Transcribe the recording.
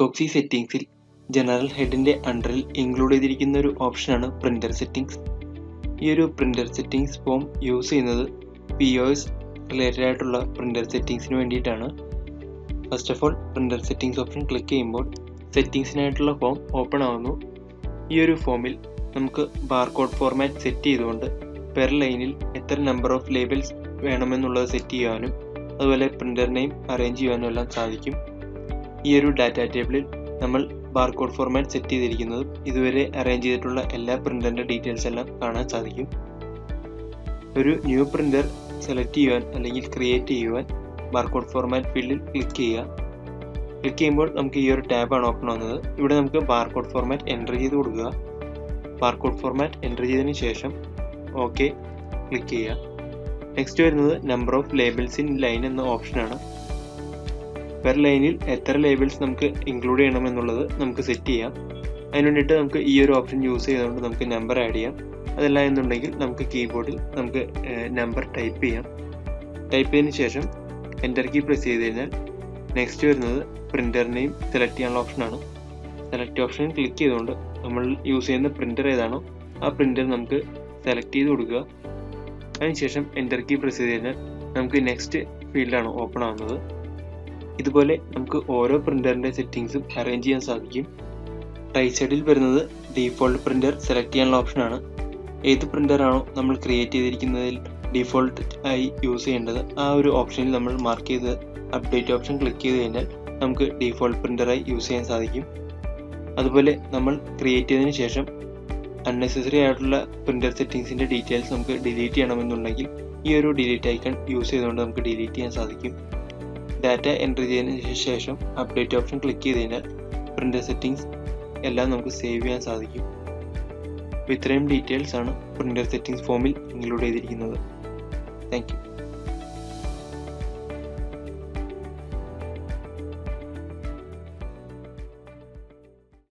എക്കോക്സി സെറ്റിംഗ്സിൽ general ഹെഡിൻ്റെ അണ്ടറിൽ include ചെയ്തിരിക്കുന്ന ഒരു ഓപ്ഷനാണ് പ്രിൻ്റർ സെറ്റിംഗ്സ്. ഈ ഒരു പ്രിൻ്റർ സെറ്റിംഗ്സ് ഫോം യൂസ് ചെയ്യുന്നത് POS റിലേറ്റഡ് ആയിട്ടുള്ള പ്രിൻ്റർ സെറ്റിംഗ്സിന് വേണ്ടിയിട്ടാണ്. First of all printer settings option click ചെയ്യുമ്പോൾ സെറ്റിംഗ്സിനായിട്ടുള്ള ഫോം ഓപ്പൺ ആവുന്നു. ഈ ഒരു ഫോമിൽ നമുക്ക് ബാർകോഡ് ഫോർമാറ്റ് സെറ്റ് ചെയ്തുകൊണ്ട് പെർ ലൈനിൽ എത്ര നമ്പർ ഓഫ് ലേബൽസ് വേണമെന്നുള്ളത് സെറ്റ് ചെയ്യാനും അതുപോലെ പ്രിൻ്റർ നെയിം അറേഞ്ച് ചെയ്യാനും എല്ലാം സാധിക്കും. ഈ ഒരു ഡാറ്റ ടേബിളിൽ നമ്മൾ ബാർകോഡ് ഫോർമാറ്റ് സെറ്റ് ചെയ്തിരിക്കുന്നത് ഇതുവരെ അറേഞ്ച് ചെയ്തിട്ടുള്ള എല്ലാ പ്രിൻ്ററിൻ്റെ ഡീറ്റെയിൽസ് എല്ലാം കാണാൻ സാധിക്കും. ഒരു ന്യൂ പ്രിൻ്റർ സെലക്ട് ചെയ്യുവാൻ അല്ലെങ്കിൽ ക്രിയേറ്റ് ചെയ്യുവാൻ ബാർകോഡ് ഫോർമാറ്റ് ഫീൽഡിൽ ക്ലിക്ക് ചെയ്യുക. ക്ലിക്ക് ചെയ്യുമ്പോൾ നമുക്ക് ഈ ഒരു ടാബാണ് ഓപ്പൺ ആവുന്നത്. ഇവിടെ നമുക്ക് ബാർകോഡ് ഫോർമാറ്റ് എൻ്റർ ചെയ്ത് കൊടുക്കുക. ബാർകോഡ് ഫോർമാറ്റ് എൻ്റർ ചെയ്തതിന് ശേഷം ഓക്കെ ക്ലിക്ക് ചെയ്യുക. നെക്സ്റ്റ് വരുന്നത് number of labels in line എന്ന ഓപ്ഷനാണ്. പെർ ലൈനിൽ എത്ര ലേബിൾസ് നമുക്ക് ഇൻക്ലൂഡ് ചെയ്യണമെന്നുള്ളത് നമുക്ക് സെറ്റ് ചെയ്യാം. അതിന് വേണ്ടിയിട്ട് നമുക്ക് ഈ ഒരു ഓപ്ഷൻ യൂസ് ചെയ്തുകൊണ്ട് നമുക്ക് നമ്പർ ആഡ് ചെയ്യാം. അതല്ല എന്നുണ്ടെങ്കിൽ നമുക്ക് കീബോർഡിൽ നമുക്ക് നമ്പർ ടൈപ്പ് ചെയ്യാം. ടൈപ്പ് ചെയ്തതിന് ശേഷം എൻ്റർ കീ പ്രസ് ചെയ്ത് കഴിഞ്ഞാൽ നെക്സ്റ്റ് വരുന്നത് പ്രിൻ്റർ നെയിം സെലക്ട് ചെയ്യാനുള്ള ഓപ്ഷനാണ്. സെലക്ട് ഓപ്ഷനിൽ ക്ലിക്ക് ചെയ്തുകൊണ്ട് നമ്മൾ യൂസ് ചെയ്യുന്ന പ്രിൻ്റർ ഏതാണോ ആ പ്രിൻ്റർ നമുക്ക് സെലക്ട് ചെയ്ത് കൊടുക്കുക. അതിനുശേഷം എൻ്റർ കീ പ്രസ് ചെയ്ത് കഴിഞ്ഞാൽ നമുക്ക് നെക്സ്റ്റ് ഫീൽഡാണ് ഓപ്പൺ ആവുന്നത്. ഇതുപോലെ നമുക്ക് ഓരോ പ്രിൻ്ററിൻ്റെ സെറ്റിങ്സും അറേഞ്ച് ചെയ്യാൻ സാധിക്കും. റൈറ്റ് സൈഡിൽ വരുന്നത് ഡീഫോൾട്ട് പ്രിൻ്റർ സെലക്ട് ചെയ്യാനുള്ള ഓപ്ഷനാണ്. ഏത് പ്രിൻ്ററാണോ നമ്മൾ ക്രിയേറ്റ് ചെയ്തിരിക്കുന്നതിൽ ഡീഫോൾട്ട് ആയി യൂസ് ചെയ്യേണ്ടത് ആ ഒരു ഓപ്ഷനിൽ നമ്മൾ മാർക്ക് ചെയ്ത് അപ്ഡേറ്റ് ഓപ്ഷൻ ക്ലിക്ക് ചെയ്ത് കഴിഞ്ഞാൽ നമുക്ക് ഡീഫോൾട്ട് പ്രിൻ്ററായി യൂസ് ചെയ്യാൻ സാധിക്കും. അതുപോലെ നമ്മൾ ക്രിയേറ്റ് ചെയ്തതിന് ശേഷം അൺനെസസറി ആയിട്ടുള്ള പ്രിൻ്റർ സെറ്റിങ്സിൻ്റെ ഡീറ്റെയിൽസ് നമുക്ക് ഡിലീറ്റ് ചെയ്യണമെന്നുണ്ടെങ്കിൽ ഈ ഒരു ഡിലീറ്റ് ഐക്കൺ യൂസ് ചെയ്തുകൊണ്ട് നമുക്ക് ഡിലീറ്റ് ചെയ്യാൻ സാധിക്കും. ഡാറ്റ എൻ്റർ ചെയ്തതിന് ശേഷം അപ്ഡേറ്റ് ഓപ്ഷൻ ക്ലിക്ക് ചെയ്ത് കഴിഞ്ഞാൽ പ്രിൻ്റർ സെറ്റിംഗ്സ് എല്ലാം നമുക്ക് സേവ് ചെയ്യാൻ സാധിക്കും. അപ്പോൾ ഇത്രയും ഡീറ്റെയിൽസ് ആണ് പ്രിൻ്റർ സെറ്റിംഗ്സ് ഫോമിൽ ഇൻക്ലൂഡ് ചെയ്തിരിക്കുന്നത്. Thank you.